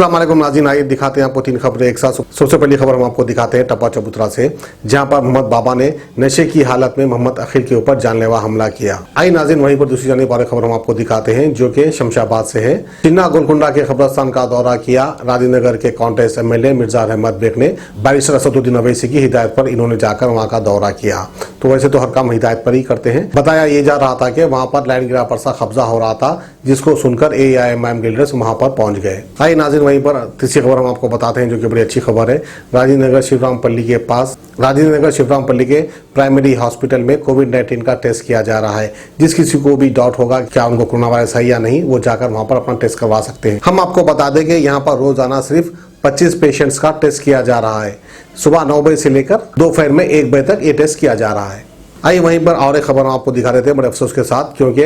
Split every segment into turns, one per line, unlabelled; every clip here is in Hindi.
अस्सलाम वालेकुम नाज़रीन, आइए दिखाते हैं आपको तीन खबरें एक साथ। सबसे पहली खबर हम आपको दिखाते हैं टप्पा चबूतरा से, जहां पर मोहम्मद बाबा ने नशे की हालत में मोहम्मद अखिल के ऊपर जानलेवा हमला किया। आइए नाज़रीन, वहीं पर दूसरी जाने वाली खबर हम आपको दिखाते हैं जो कि शमशाबाद से है। चिन्ना गोलकुंडा के कब्रिस्तान का दौरा किया। राजीनगर के कांटेस्ट एमएलए मिर्जा अहमद बेग ने बैरिस्टर असदुद्दीन अवैसी की हिदायत पर इन्होंने जाकर वहां का दौरा किया। तो वैसे तो हर काम हिदायत पर ही करते हैं। बताया ये जा रहा था कि वहां पर लैंड ग्रैब सा कब्जा हो रहा था, जिसको सुनकर AIMIM गिल्डर्स वहां पर पहुंच गए। आइए नाज़रीन, वहीं पर तीसरी खबर हम आपको बताते हैं जो कि बड़ी अच्छी खबर है। राजीनगर शिवरामपल्ली के पास राजीनगर शिवरामपल्ली के प्राइमरी हॉस्पिटल में कोविड-19 का टेस्ट किया जा रहा है। जिस किसी को भी डाउट होगा क्या उनको कोरोना वायरस है या नहीं, वो जाकर वहां पर अपना टेस्ट करवा सकते हैं। हम आपको बता दें कि यहाँ पर रोजाना सिर्फ 25 पेशेंट्स का टेस्ट किया जा रहा है। सुबह 9 बजे से लेकर दोपहर में 1 बजे तक ये टेस्ट किया जा रहा है। आइए वहीं पर और एक खबर हम आपको दिखा देते हैं बड़े अफसोस के साथ, क्योंकि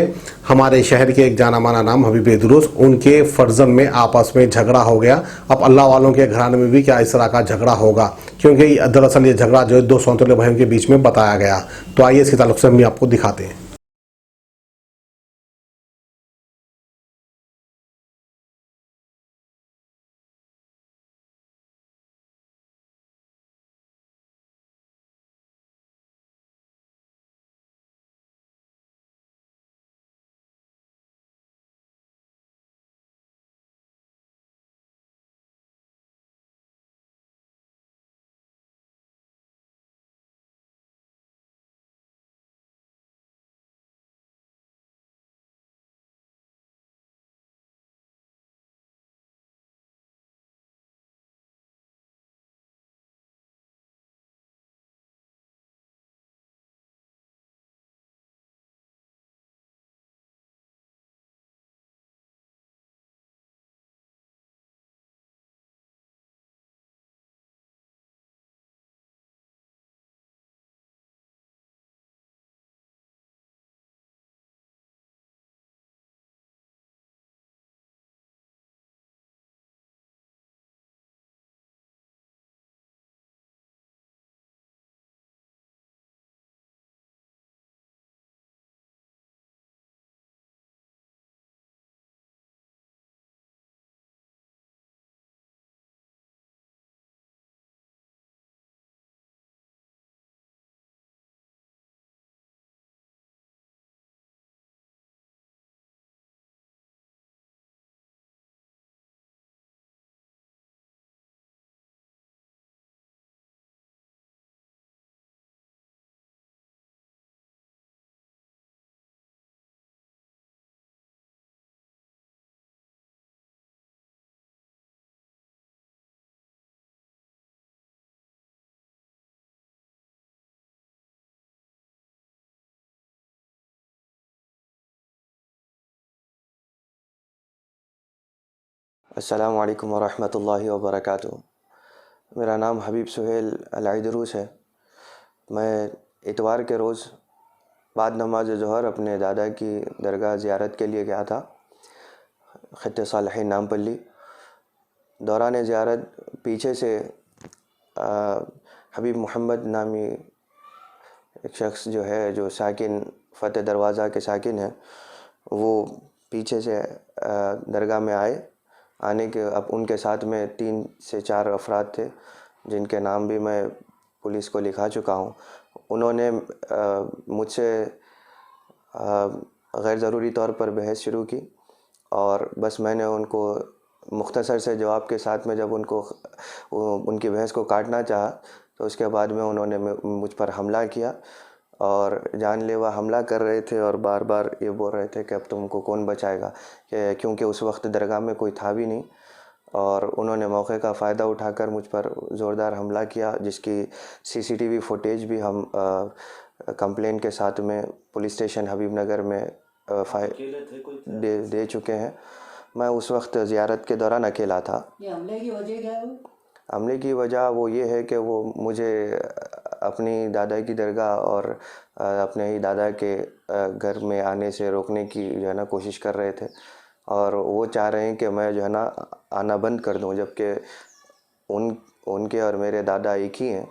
हमारे शहर के एक जाना माना नाम हबीब दुरुस्त, उनके फर्जन में आपस में झगड़ा हो गया। अब अल्लाह वालों के घराने में भी क्या इस तरह का झगड़ा होगा, क्योंकि दरअसल ये झगड़ा जो है दो सौतेले भाइयों के बीच में बताया गया। तो आइए इसके ताल्लुक से हम भी आपको दिखाते हैं।
अस्सलामु अलैकुम वरहमतुल्लाहि वबरकातुहू। मेरा नाम हबीब सुहेल अलआइदरूस है। मैं इतवार के रोज़ बाद नमाज ज़ोहर अपने दादा की दरगाह ज़ियारत के लिए गया था, खित्ते सालिहीन नामपल्ली। दौरान ज़ियारत पीछे से हबीब मोहम्मद नामी एक शख्स जो है, जो साकिन फ़तेह दरवाज़ा के साकिन हैं, वो पीछे से दरगाह में आने के अब उनके साथ में 3 से 4 अफराद थे, जिनके नाम भी मैं पुलिस को लिखा चुका हूँ। उन्होंने मुझसे गैर ज़रूरी तौर पर बहस शुरू की और बस मैंने उनको मुख्तसर से जवाब के साथ में जब उनकी बहस को काटना चाहा, तो उसके बाद में उन्होंने मुझ पर हमला किया और जानलेवा हमला कर रहे थे और बार बार ये बोल रहे थे कि अब तुमको कौन बचाएगा, क्योंकि उस वक्त दरगाह में कोई था भी नहीं। और उन्होंने मौके का फ़ायदा उठाकर मुझ पर ज़ोरदार हमला किया, जिसकी CCTV फुटेज भी हम कंप्लेंट के साथ में पुलिस स्टेशन हबीब नगर में दे चुके हैं। मैं उस वक्त ज़ियारत के दौरान अकेला था।
ये हमले की वजह क्या है?
हमले की वजह वो ये है कि वो मुझे अपनी दादा की दरगाह और अपने ही दादा के घर में आने से रोकने की जो है ना कोशिश कर रहे थे, और वो चाह रहे हैं कि मैं जो है ना आना बंद कर दूं, जबकि उनके और मेरे दादा एक ही हैं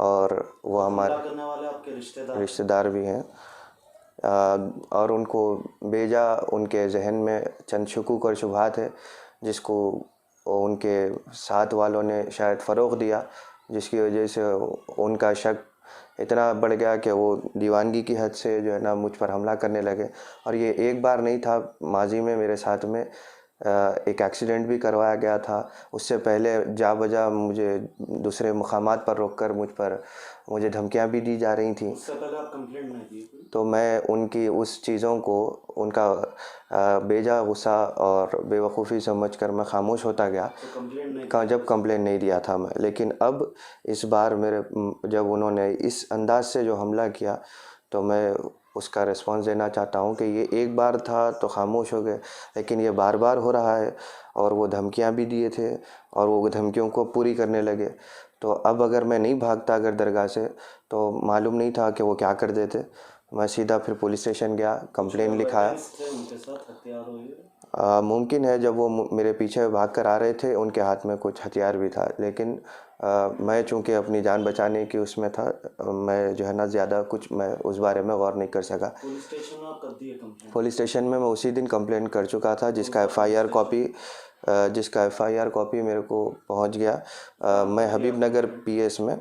और वो हमारे
करने वाले आपके
रिश्तेदार भी हैं। और उनको बेजा उनके जहन में चंद शुकूक और शुबहात है, जिसको उनके साथ वालों ने शायद फ़रोग़ दिया, जिसकी वजह से उनका शक इतना बढ़ गया कि वो दीवानगी की हद से जो है ना मुझ पर हमला करने लगे। और ये एक बार नहीं था, माजी में मेरे साथ में एक एक्सीडेंट भी करवाया गया था। उससे पहले जा बजा मुझे दूसरे मुकामात पर रोककर मुझे धमकियां भी दी जा रही थी।
उससे पहले आप कंप्लेंट नहीं दी?
तो मैं उनकी उस चीज़ों को, उनका बेजा गुस्सा और बेवकूफ़ी समझकर मैं खामोश होता गया।
तो कंप्लेंट नहीं?
जब कंप्लेंट नहीं दिया था मैं, लेकिन अब इस बार जब उन्होंने इस अंदाज से जो हमला किया तो मैं उसका रिस्पांस देना चाहता हूँ कि ये एक बार था तो खामोश हो गए, लेकिन ये बार बार हो रहा है। और वो धमकियाँ भी दिए थे और वो धमकियों को पूरी करने लगे। तो अब अगर मैं नहीं भागता अगर दरगाह से, तो मालूम नहीं था कि वो क्या कर देते। मैं सीधा फिर पुलिस स्टेशन गया, कंप्लेन लिखाया।
उनके साथ हथियार हुए?
मुमकिन है जब वो मेरे पीछे भाग कर आ रहे थे उनके हाथ में कुछ हथियार भी था, लेकिन मैं चूँकि अपनी जान बचाने की उसमें था, मैं जो है ना ज़्यादा कुछ मैं उस बारे में गौर नहीं कर सका।
पुलिस स्टेशन में आप कब दिए कंप्लेंट?
पुलिस स्टेशन में मैं उसी दिन कंप्लेंट कर चुका था, जिसका एफआईआर कॉपी मेरे को पहुंच गया। मैं हबीब नगर पीएस में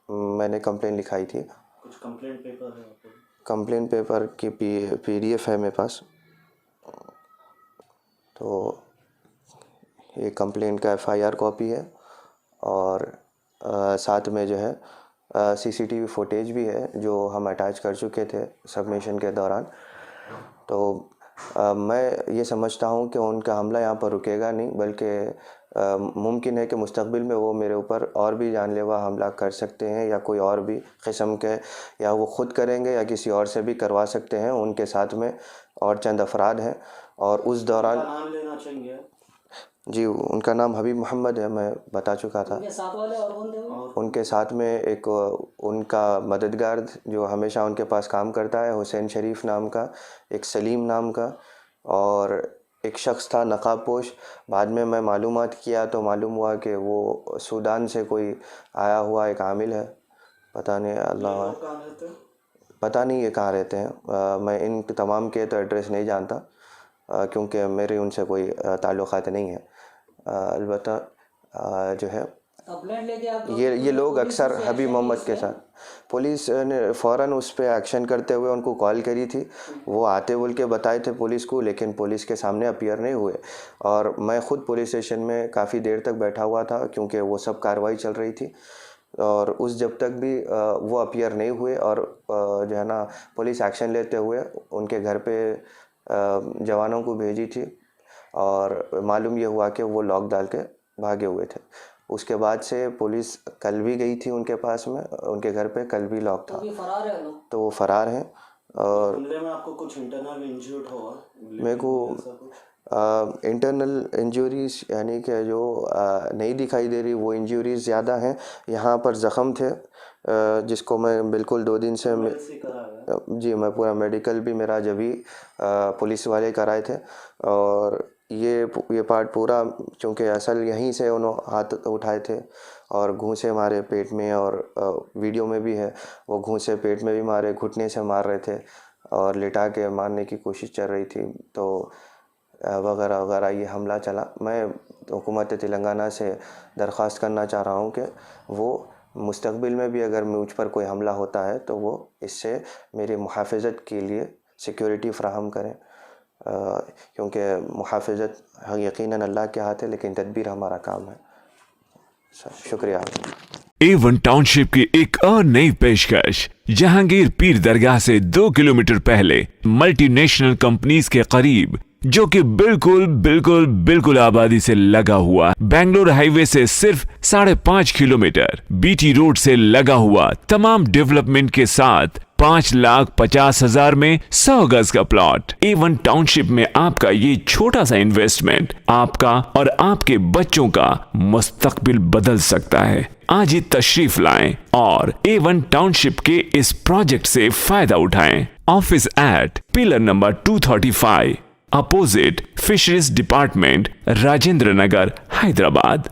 मैंने कंप्लेंट लिखाई थी।
कुछ कंप्लेंट पेपर है आपको?
कंप्लेंट पेपर की पीडीएफ है मेरे पास। तो ये कंप्लेंट का एफआईआर कॉपी है और साथ में जो है सीसीटीवी फुटेज भी है जो हम अटैच कर चुके थे सबमिशन के दौरान। तो मैं ये समझता हूँ कि उनका हमला यहाँ पर रुकेगा नहीं, बल्कि मुमकिन है कि मुस्तक़बिल में वो मेरे ऊपर और भी जानलेवा हमला कर सकते हैं, या कोई और भी किस्म के, या वो ख़ुद करेंगे या किसी और से भी करवा सकते हैं। उनके साथ में और चंद अफराद हैं और उस दौरान
नाम लेना चाहेंगे?
जी, उनका नाम हबीब मोहम्मद है, मैं बता चुका था।
उनके साथ वाले और कौन थे?
उनके साथ में एक उनका मददगार जो हमेशा उनके पास काम करता है, हुसैन शरीफ नाम का, एक सलीम नाम का, और एक शख्स था नकाबपोश। बाद में मैं मालूमात किया तो मालूम हुआ कि वो सूडान से कोई आया हुआ एक आमिल है। पता नहीं, अल्लाह पता नहीं ये कहाँ रहते हैं। मैं इन तमाम के तो एड्रेस नहीं जानता, क्योंकि मेरे उनसे कोई ताल्लुक़ात नहीं है। अलबत्ता जो है
कंप्लेंट लेके आप
ये लोग अक्सर हबीब मोहम्मद के साथ, पुलिस ने फ़ौरन उस पर एक्शन करते हुए उनको कॉल करी थी। वो आते बोल के बताए थे पुलिस को, लेकिन पुलिस के सामने अपीयर नहीं हुए। और मैं ख़ुद पुलिस स्टेशन में काफ़ी देर तक बैठा हुआ था, क्योंकि वो सब कार्रवाई चल रही थी। और उस जब तक भी वो अपीयर नहीं हुए और जो है ना पुलिस एक्शन लेते हुए उनके घर पे जवानों को भेजी थी, और मालूम ये हुआ कि वो लॉक डाल के भागे हुए थे। उसके बाद से पुलिस कल भी गई थी उनके पास में, उनके घर पे कल भी लॉक था। तो वो फ़रार हैं। और
हमले में आपको कुछ इंटरनल इंजर्ड हुआ?
मेरे को इंटरनल इंजरीज यानी कि जो नहीं दिखाई दे रही, वो इंजरीज ज़्यादा हैं। यहाँ पर ज़ख़म थे जिसको मैं बिल्कुल 2 दिन से जी, मैं पूरा मेडिकल भी मेरा जब भी पुलिस वाले कराए थे। और ये पार्ट पूरा, चूँकि असल यहीं से उन्होंने हाथ उठाए थे और घूंसे मारे पेट में, और वीडियो में भी है वो घूंसे पेट में भी मारे, घुटने से मार रहे थे और लिटा के मारने की कोशिश चल रही थी। तो वगैरह वगैरह ये हमला चला। मैं हुकूमत तेलंगाना से दरख्वास्त करना चाह रहा हूँ कि वो मुस्तक़बिल में भी अगर मुझ पर कोई हमला होता है तो वो इससे मेरी मुहाफ़िज़त के लिए सिक्योरिटी फ़राहम करें, क्योंकि मुहाफ़िज़त यकीनन अल्लाह के हाथ है, लेकिन तदबीर हमारा काम है। शुक्रिया।
A1 टाउनशिप की एक और नई पेशकश, जहांगीर पीर दरगाह से 2 किलोमीटर पहले मल्टीनेशनल कंपनीज के करीब, जो कि बिल्कुल आबादी से लगा हुआ, बेंगलोर हाईवे से सिर्फ 5.5 किलोमीटर, बीटी रोड से लगा हुआ, तमाम डेवलपमेंट के साथ 5,50,000 में 100 गज का प्लॉट। A1 टाउनशिप में आपका ये छोटा सा इन्वेस्टमेंट आपका और आपके बच्चों का मुस्तकबिल बदल सकता है। आज ही तशरीफ लाएं और A1 टाउनशिप के इस प्रोजेक्ट से फायदा उठाएं। Office at pillar number 235, opposite fisheries department, Rajendra Nagar, Hyderabad.